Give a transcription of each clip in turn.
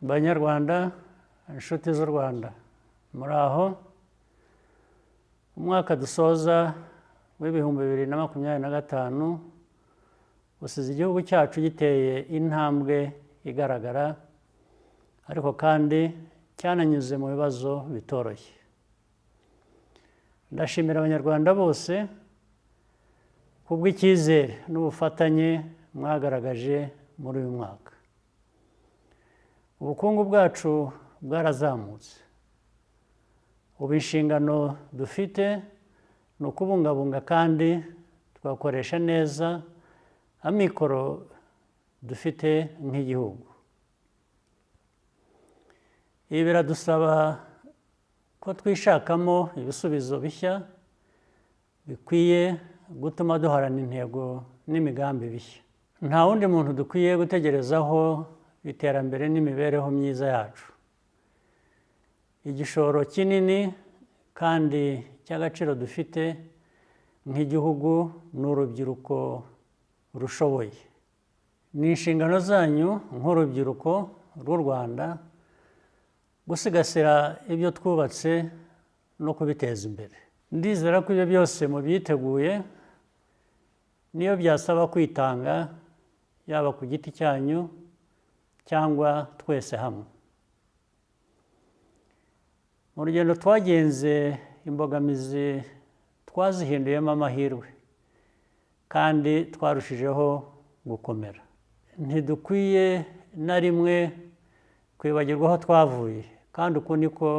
Banyarwanda, inshuti z'u Rwanda, muri aho umwaka dusoza w'ibihumbi 2025 usize igihugu cyacu giteye intambwe igaragara, ariko kandi cyananyuze mu bibazo bitoroshye. Ndashimira Abanyarwanda bose kubw'icyizere n'ubufatanye mwagaragaje muri uyu mwaka. Ubukungu bwacu bwarazamutse. Ubu inshingano dufite ni ukubungabunga kandi twakoresha neza amikoro dufite nk'igihugu. Ibi biradusaba ko twishakamo ibisubizo bishya bikwiye gutuma duharana intego n'imigambi bishya. Nta wundi muntu dukwiye gutegerezaho iterambere n'imibereho myiza yacu. Igishoro kinini kandi cy'agaciro dufite nk'igihugu n'urubyiruko rushoboye. Ni inshingano zanyu nk'urubyiruko rw'u Rwanda gusigasira ibyo twubatse no kubiteza imbere. Ndizera ko ibyo byose mubyiteguye, niyo byasaba kwitanga, yaba ku giti cyanyu cyangwa twese hamwe. Mu rugendo twagenze, imbogamizi twazihinduyemo amahirwe kandi twarushijeho gukomera. Ntidukwiye na rimwe kwibagirwa aho twavuye, kandi uku niko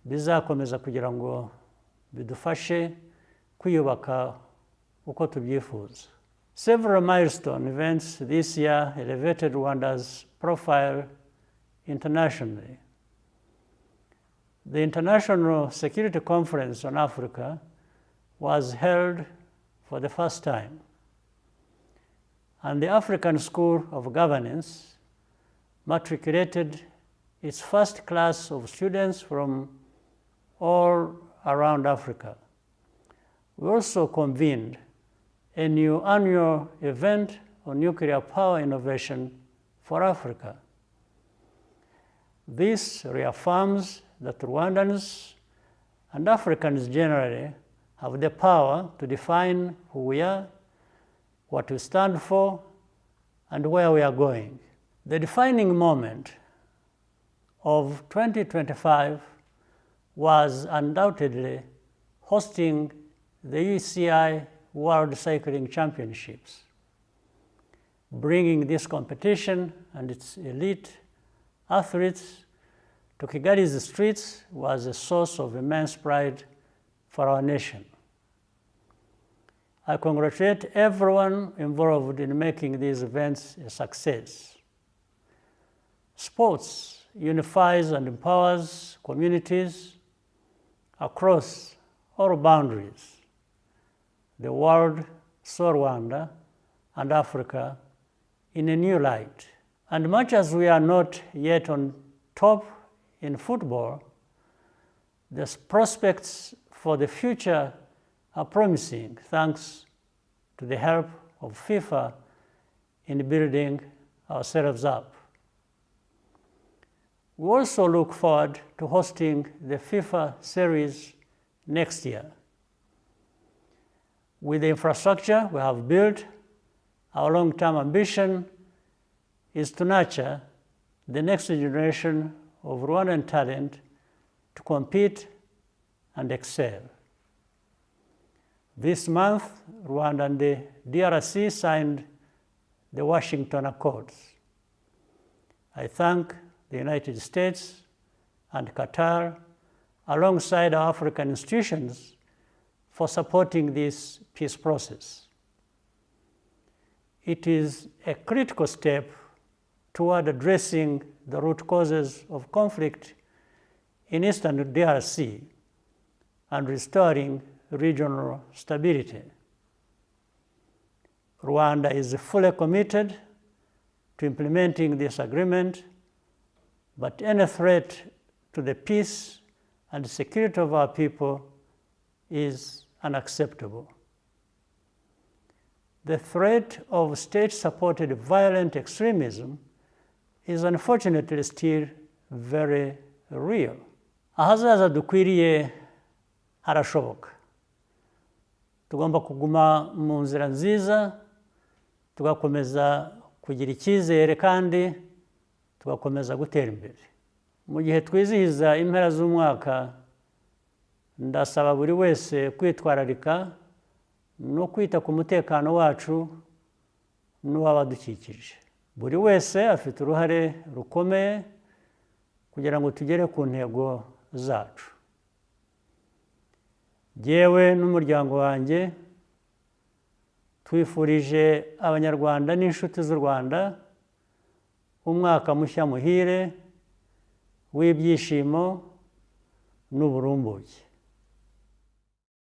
bizakomeza kugira ngo bidufashe kwiyubaka uko tubyifuza. Several milestone events this year elevated Rwanda's profile internationally. The International Security Conference on Africa was held for the first time, and the African School of Governance matriculated its first class of students from all around Africa. We also convened a new annual event on nuclear power innovation for Africa. This reaffirms that Rwandans and Africans generally have the power to define who we are, what we stand for, and where we are going. The defining moment of 2025 was undoubtedly hosting the UCI World Cycling Championships. Bringing this competition and its elite athletes to Kigali's streets was a source of immense pride for our nation. I congratulate everyone involved in making these events a success. Sports unifies and empowers communities across all boundaries. The world saw Rwanda and Africa in a new light. And much as we are not yet on top in football, the prospects for the future are promising thanks to the help of FIFA in building ourselves up. We also look forward to hosting the FIFA series next year. With the infrastructure we have built, our long-term ambition is to nurture the next generation of Rwandan talent to compete and excel. This month, Rwanda and the DRC signed the Washington Accords. I thank the United States and Qatar, alongside our African institutions, for supporting this peace process. It is a critical step toward addressing the root causes of conflict in eastern DRC and restoring regional stability. Rwanda is fully committed to implementing this agreement, but any threat to the peace and security of our people is unacceptable. The threat of state-supported violent extremism is unfortunately still very real. Ahazaza dukwiriye harashoboka. Tugomba kuguma mu nzira nziza, tugakomeza kugira icyizere kandi tugakomeza gutera imbere. Mu gihe twizihiza impera z'umwaka, ndasaba buri wese kwitwararika no kwita ku mutekano wacu n'uw'abadukikije. Buri wese afite uruhare rukomeye kugira ngo tugere ku ntego zacu. Jyewe n'umuryango wanjye twifurije Abanyarwanda n'inshuti z'u Rwanda umwaka mushya muhire w'ibyishimo n'uburumbuke.